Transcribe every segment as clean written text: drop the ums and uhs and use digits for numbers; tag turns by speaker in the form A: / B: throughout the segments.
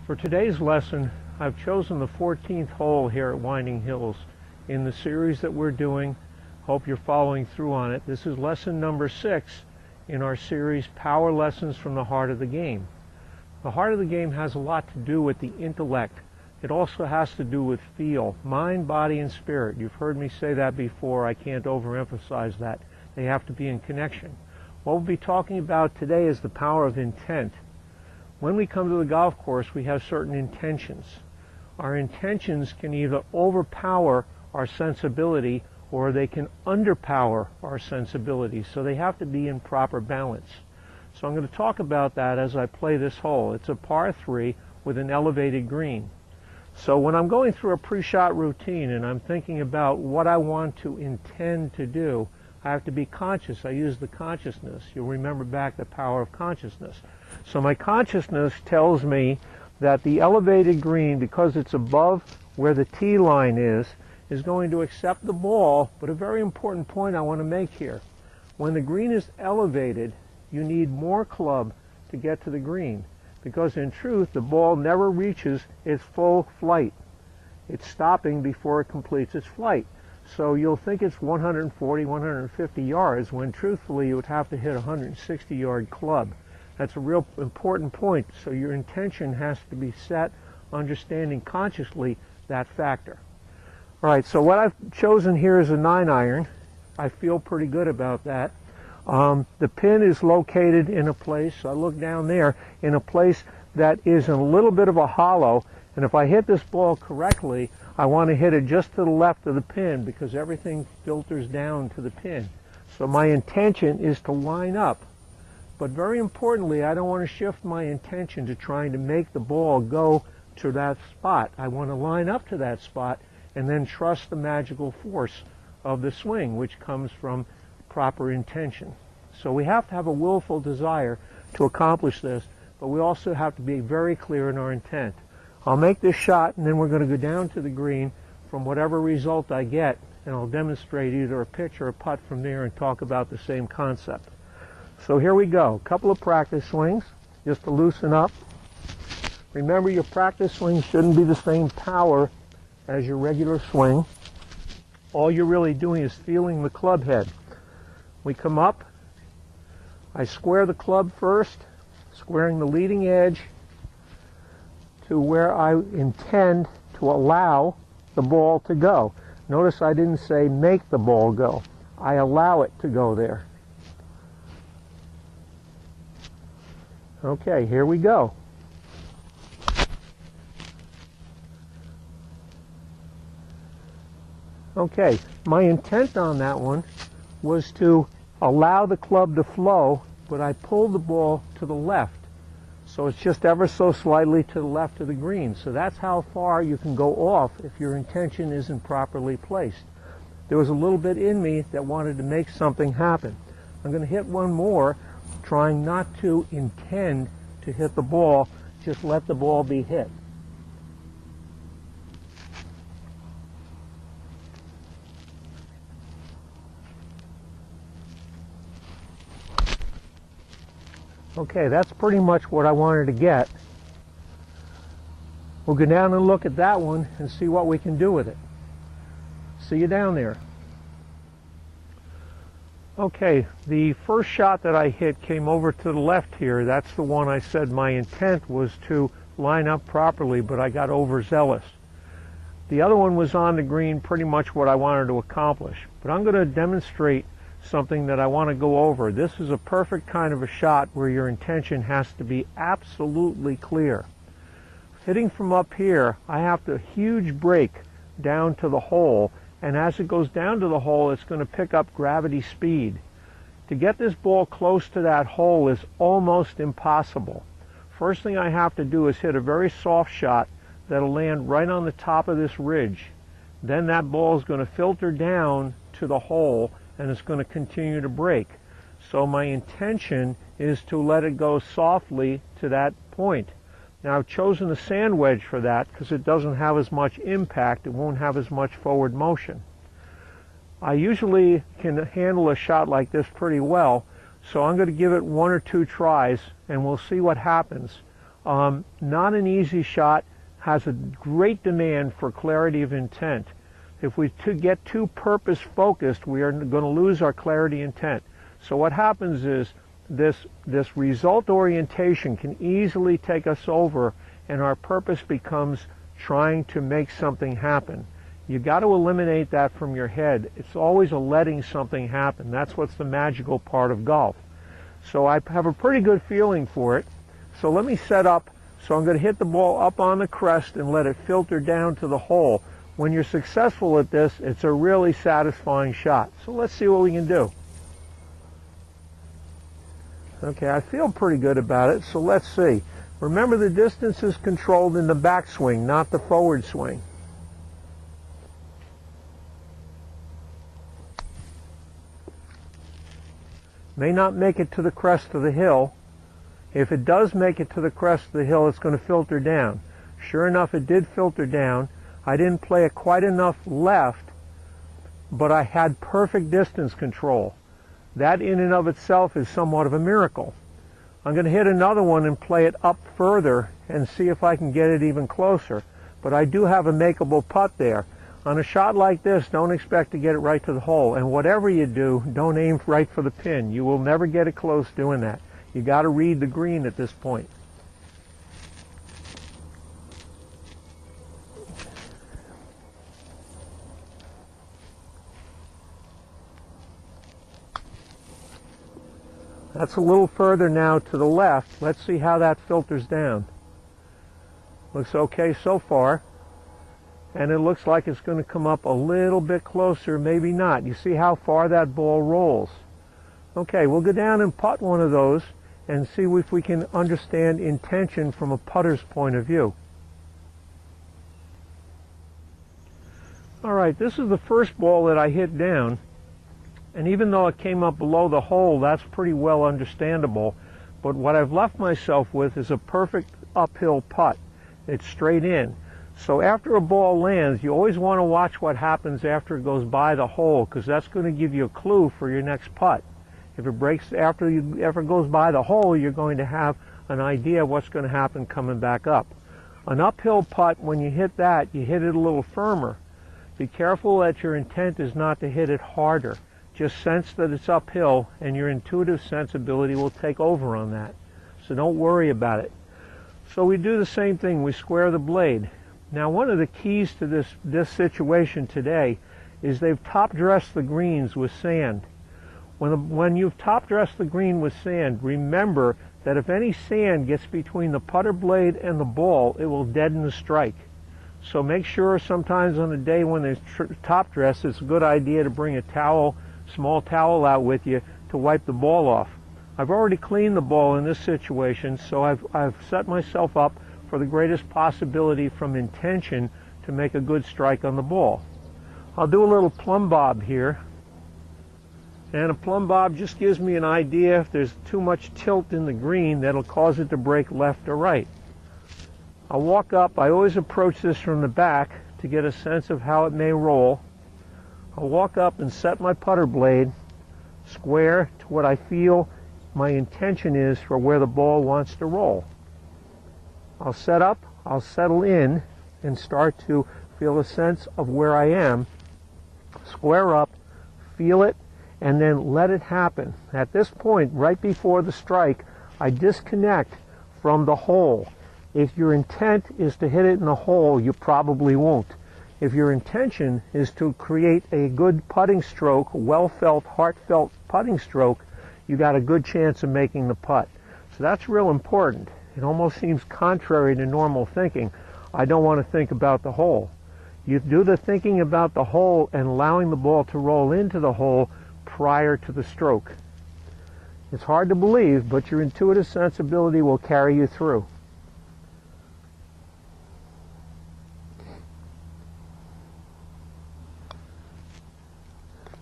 A: For today's lesson, I've chosen the 14th hole here at Winding Hills in the series that we're doing. Hope you're following through on it. This is lesson number 6 in our series, Power Lessons from the Heart of the Game. The heart of the game has a lot to do with the intellect. It also has to do with feel, mind, body, and spirit. You've heard me say that before. I can't overemphasize that. They have to be in connection. What we'll be talking about today is the power of intent. When we come to the golf course, we have certain intentions. Our intentions can either overpower our sensibility or they can underpower our sensibility. So they have to be in proper balance. So I'm going to talk about that as I play this hole. It's a par 3 with an elevated green. So when I'm going through a pre-shot routine and I'm thinking about what I want to intend to do, I have to be conscious. I use the consciousness. You'll remember back the power of consciousness. So my consciousness tells me that the elevated green, because it's above where the tee line is going to accept the ball. But a very important point I want to make here. When the green is elevated, you need more club to get to the green, because in truth the ball never reaches its full flight. It's stopping before it completes its flight. So you'll think it's 140, 150 yards when truthfully you would have to hit a 160-yard club. That's a real important point. So your intention has to be set, understanding consciously that factor. All right, so what I've chosen here is a 9-iron. I feel pretty good about that. The pin is located in a place, I look down there, in a place that is in a little bit of a hollow, and if I hit this ball correctly, I want to hit it just to the left of the pin because everything filters down to the pin. So my intention is to line up. But very importantly, I don't want to shift my intention to trying to make the ball go to that spot. I want to line up to that spot and then trust the magical force of the swing, which comes from proper intention. So we have to have a willful desire to accomplish this, but we also have to be very clear in our intent. I'll make this shot and then we're going to go down to the green from whatever result I get, and I'll demonstrate either a pitch or a putt from there and talk about the same concept. So here we go. A couple of practice swings just to loosen up. Remember, your practice swing shouldn't be the same power as your regular swing. All you're really doing is feeling the club head. We come up, I square the club first, squaring the leading edge to where I intend to allow the ball to go. Notice I didn't say make the ball go. I allow it to go there. Okay, here we go. Okay, my intent on that one was to allow the club to flow, but I pulled the ball to the left. So it's just ever so slightly to the left of the green. So that's how far you can go off if your intention isn't properly placed. There was a little bit in me that wanted to make something happen. I'm going to hit one more, trying not to intend to hit the ball, just let the ball be hit. Okay, that's pretty much what I wanted to get. We'll go down and look at that one and see what we can do with it. See you down there. Okay, the first shot that I hit came over to the left here. That's the one I said my intent was to line up properly, but I got overzealous. The other one was on the green, pretty much what I wanted to accomplish. But I'm going to demonstrate something that I want to go over. This is a perfect kind of a shot where your intention has to be absolutely clear. Hitting from up here, I have to huge break down to the hole, and as it goes down to the hole, it's going to pick up gravity speed. To get this ball close to that hole is almost impossible. First thing I have to do is hit a very soft shot that'll land right on the top of this ridge. Then that ball is going to filter down to the hole and it's going to continue to break. So my intention is to let it go softly to that point. Now I've chosen a sand wedge for that because it doesn't have as much impact, it won't have as much forward motion. I usually can handle a shot like this pretty well, so I'm going to give it 1 or 2 tries and we'll see what happens. Not an easy shot, has a great demand for clarity of intent. If we get too purpose focused, we are going to lose our clarity intent. So what happens is this result orientation can easily take us over, and our purpose becomes trying to make something happen. You got to eliminate that from your head. It's always a letting something happen. That's what's the magical part of golf. So I have a pretty good feeling for it. So let me set up. So I'm going to hit the ball up on the crest and let it filter down to the hole. When you're successful at this, it's a really satisfying shot. So let's see what we can do. Okay, I feel pretty good about it, so let's see. Remember, the distance is controlled in the backswing, not the forward swing. May not make it to the crest of the hill. If it does make it to the crest of the hill, it's going to filter down. Sure enough, it did filter down. I didn't play it quite enough left, but I had perfect distance control. That in and of itself is somewhat of a miracle. I'm going to hit another one and play it up further and see if I can get it even closer. But I do have a makeable putt there. On a shot like this, don't expect to get it right to the hole. And whatever you do, don't aim right for the pin. You will never get it close doing that. You got to read the green at this point. That's a little further now to the left. Let's see how that filters down. Looks okay so far. And it looks like it's going to come up a little bit closer, maybe not. You see how far that ball rolls. Okay, we'll go down and putt one of those and see if we can understand intention from a putter's point of view. All right, this is the first ball that I hit down. And even though it came up below the hole, that's pretty well understandable. But what I've left myself with is a perfect uphill putt. It's straight in. So after a ball lands, you always want to watch what happens after it goes by the hole, because that's going to give you a clue for your next putt. If it breaks after it goes by the hole, you're going to have an idea of what's going to happen coming back up. An uphill putt, when you hit that, you hit it a little firmer. Be careful that your intent is not to hit it harder. Just sense that it's uphill, and your intuitive sensibility will take over on that. So don't worry about it. So we do the same thing. We square the blade. Now, one of the keys to this situation today is they've top-dressed the greens with sand. When you've top-dressed the green with sand, remember that if any sand gets between the putter blade and the ball, it will deaden the strike. So make sure sometimes on a day when there's top-dress, it's a good idea to bring a towel, small towel out with you to wipe the ball off. I've already cleaned the ball in this situation, so I've set myself up for the greatest possibility from intention to make a good strike on the ball. I'll do a little plumb bob here. And a plumb bob just gives me an idea if there's too much tilt in the green that'll cause it to break left or right. I'll walk up. I always approach this from the back to get a sense of how it may roll. I'll walk up and set my putter blade square to what I feel my intention is for where the ball wants to roll. I'll set up, I'll settle in, and start to feel a sense of where I am. Square up, feel it, and then let it happen. At this point, right before the strike, I disconnect from the hole. If your intent is to hit it in the hole, you probably won't. If your intention is to create a good putting stroke, well-felt, heartfelt putting stroke, you got a good chance of making the putt. So that's real important. It almost seems contrary to normal thinking. I don't want to think about the hole. You do the thinking about the hole and allowing the ball to roll into the hole prior to the stroke. It's hard to believe, but your intuitive sensibility will carry you through.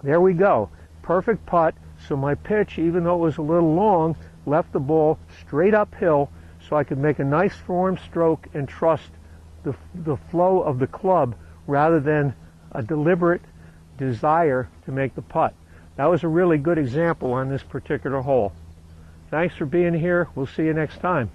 A: There we go. Perfect putt. So my pitch, even though it was a little long, left the ball straight uphill so I could make a nice form stroke and trust the flow of the club rather than a deliberate desire to make the putt. That was a really good example on this particular hole. Thanks for being here. We'll see you next time.